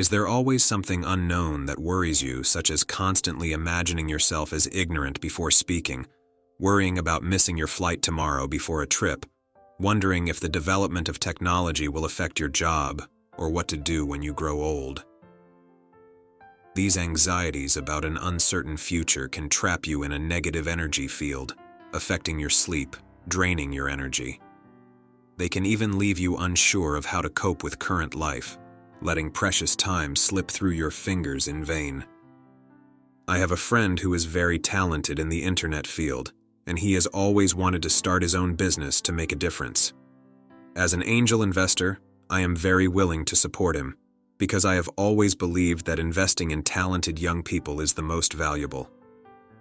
Is there always something unknown that worries you, such as constantly imagining yourself as ignorant before speaking, worrying about missing your flight tomorrow before a trip, wondering if the development of technology will affect your job or what to do when you grow old? These anxieties about an uncertain future can trap you in a negative energy field, affecting your sleep, draining your energy. They can even leave you unsure of how to cope with current life, letting precious time slip through your fingers in vain. I have a friend who is very talented in the internet field, and he has always wanted to start his own business to make a difference. As an angel investor, I am very willing to support him, because I have always believed that investing in talented young people is the most valuable.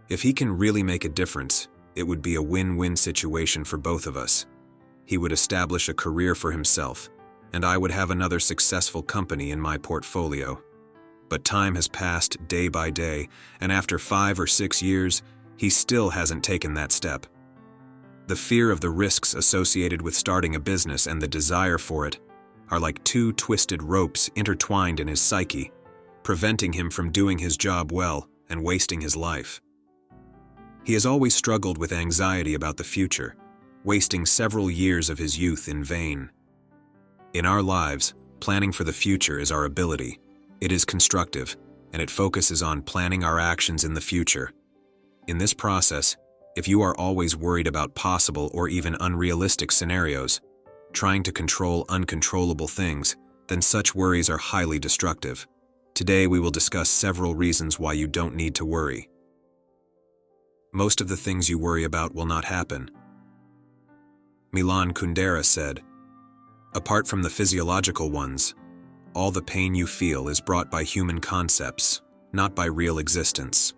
If he can really make a difference, it would be a win-win situation for both of us. He would establish a career for himself, and I would have another successful company in my portfolio. But time has passed day by day, and after 5 or 6 years, he still hasn't taken that step. The fear of the risks associated with starting a business and the desire for it are like two twisted ropes intertwined in his psyche, preventing him from doing his job well and wasting his life. He has always struggled with anxiety about the future, wasting several years of his youth in vain. In our lives, planning for the future is our ability. It is constructive, and it focuses on planning our actions in the future. In this process, if you are always worried about possible or even unrealistic scenarios, trying to control uncontrollable things, then such worries are highly destructive. Today we will discuss several reasons why you don't need to worry. Most of the things you worry about will not happen. Milan Kundera said, "Apart from the physiological ones, all the pain you feel is brought by human concepts, not by real existence.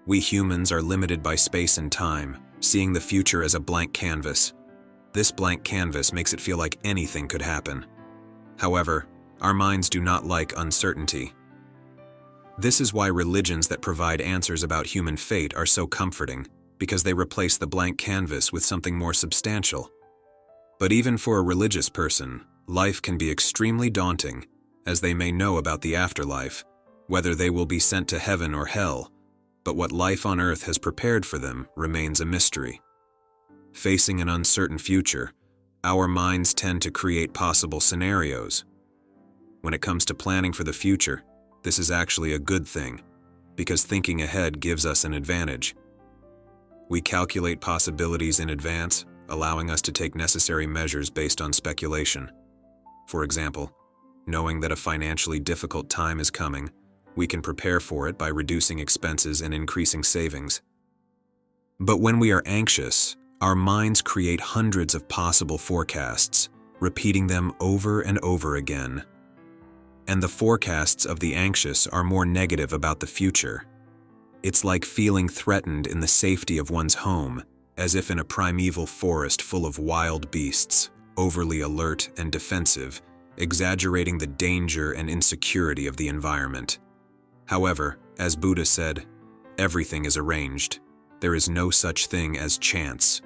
We humans are limited by space and time, seeing the future as a blank canvas. This blank canvas makes it feel like anything could happen. However, our minds do not like uncertainty. This is why religions that provide answers about human fate are so comforting, because they replace the blank canvas with something more substantial. But even for a religious person, life can be extremely daunting, as they may know about the afterlife, whether they will be sent to heaven or hell, but what life on earth has prepared for them remains a mystery. Facing an uncertain future, our minds tend to create possible scenarios. When it comes to planning for the future, this is actually a good thing, because thinking ahead gives us an advantage. We calculate possibilities in advance, allowing us to take necessary measures based on speculation. For example, knowing that a financially difficult time is coming, we can prepare for it by reducing expenses and increasing savings. But when we are anxious, our minds create hundreds of possible forecasts, repeating them over and over again. And the forecasts of the anxious are more negative about the future. It's like feeling threatened in the safety of one's home, as if in a primeval forest full of wild beasts, overly alert and defensive, exaggerating the danger and insecurity of the environment. However, as Buddha said, everything is arranged. There is no such thing as chance.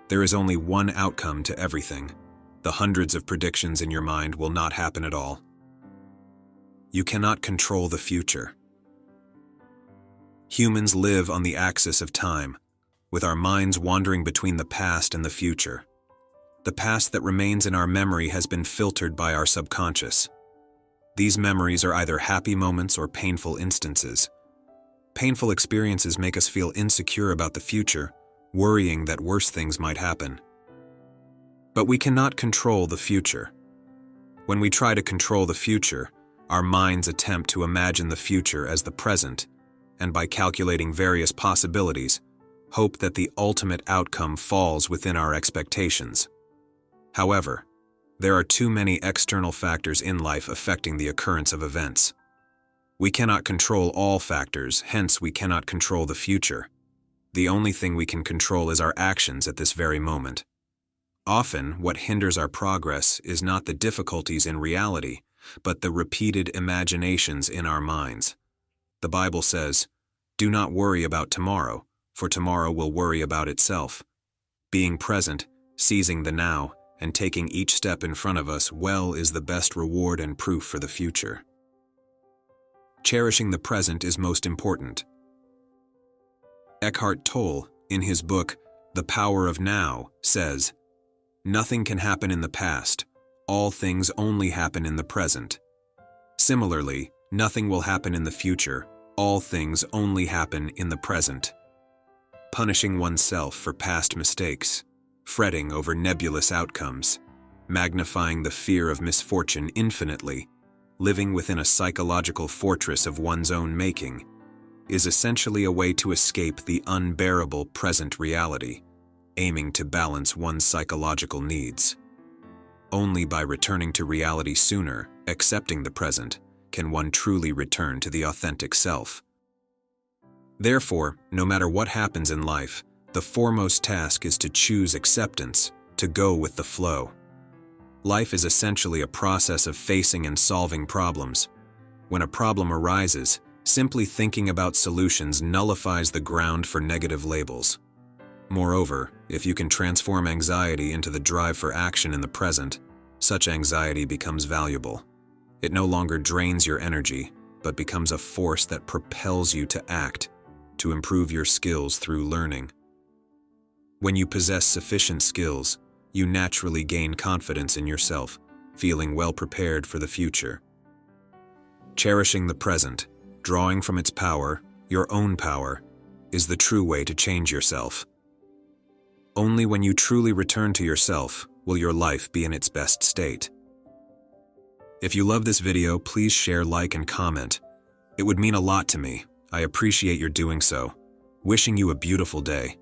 There is only one outcome to everything. The hundreds of predictions in your mind will not happen at all. You cannot control the future. Humans live on the axis of time, with our minds wandering between the past and the future. The past that remains in our memory has been filtered by our subconscious. These memories are either happy moments or painful instances. Painful experiences make us feel insecure about the future, worrying that worse things might happen. But we cannot control the future. When we try to control the future, our minds attempt to imagine the future as the present, and by calculating various possibilities, hope that the ultimate outcome falls within our expectations. However, there are too many external factors in life affecting the occurrence of events. We cannot control all factors, hence we cannot control the future. The only thing we can control is our actions at this very moment. Often, what hinders our progress is not the difficulties in reality, but the repeated imaginations in our minds. The Bible says, "Do not worry about tomorrow, for tomorrow will worry about itself." Being present, seizing the now, and taking each step in front of us well is the best reward and proof for the future. Cherishing the present is most important. Eckhart Tolle, in his book, The Power of Now, says, "Nothing can happen in the past. All things only happen in the present. Similarly, nothing will happen in the future. All things only happen in the present." Punishing oneself for past mistakes, fretting over nebulous outcomes, magnifying the fear of misfortune infinitely, living within a psychological fortress of one's own making, is essentially a way to escape the unbearable present reality, aiming to balance one's psychological needs. Only by returning to reality sooner, accepting the present, can one truly return to the authentic self. Therefore, no matter what happens in life, the foremost task is to choose acceptance, to go with the flow. Life is essentially a process of facing and solving problems. When a problem arises, simply thinking about solutions nullifies the ground for negative labels. Moreover, if you can transform anxiety into the drive for action in the present, such anxiety becomes valuable. It no longer drains your energy, but becomes a force that propels you to act, to improve your skills through learning. When you possess sufficient skills, you naturally gain confidence in yourself, feeling well prepared for the future. Cherishing the present, drawing from its power, your own power, is the true way to change yourself. Only when you truly return to yourself will your life be in its best state. If you love this video, please share, like, and comment. It would mean a lot to me. I appreciate your doing so. Wishing you a beautiful day.